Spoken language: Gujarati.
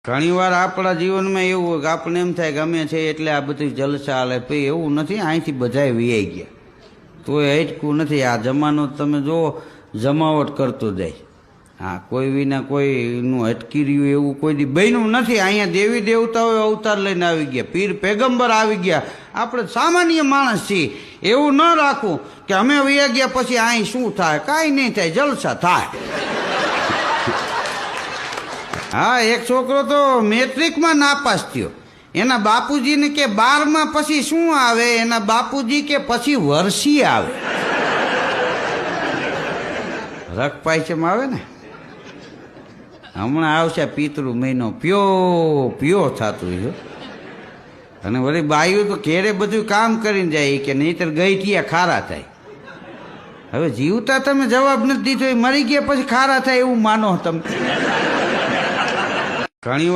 ઘણીવાર આપણા જીવનમાં એવું હોય કે આપણને એમ થાય કે અમે છે એટલે આ બધું જલસા હાલે, પછી એવું નથી. અહીંથી બધાય વિયાઈ ગયા તોય હટકું નથી. આ જમાનો તમે જુઓ, જમાવટ કરતો જાય. હા, કોઈ વિના કોઈનું હટકી રહ્યું એવું કોઈ દી બન્યું નથી. અહીંયા દેવી દેવતાઓ અવતાર લઈને આવી ગયા, પીર પેગમ્બર આવી ગયા. આપણે સામાન્ય માણસ છીએ. એવું ન રાખવું કે અમે વયા ગયા પછી અહીં શું થાય. કાંઈ નહીં થાય, જલસા થાય. હા, એક છોકરો તો મેટ્રિકમાં નાપાસ થયો. એના બાપુજીને કે 12માં પછી શું આવે? એના બાપુજી કે પછી વર્ષી આવે. રખ પાયચમ આવે ને, હમણાં આવશે પિતૃ મહિનો, પ્યો પ્યો થતું છે. અને વળી બાયું તો ઘેરે બધું કામ કરીને જાય કે નહીતર ગઈ ત્યાં ખારા થાય. હવે જીવતા તમે જવાબ નથી દીધો, મરી ગયા પછી ખારા થાય એવું માનો તમે. ઘણી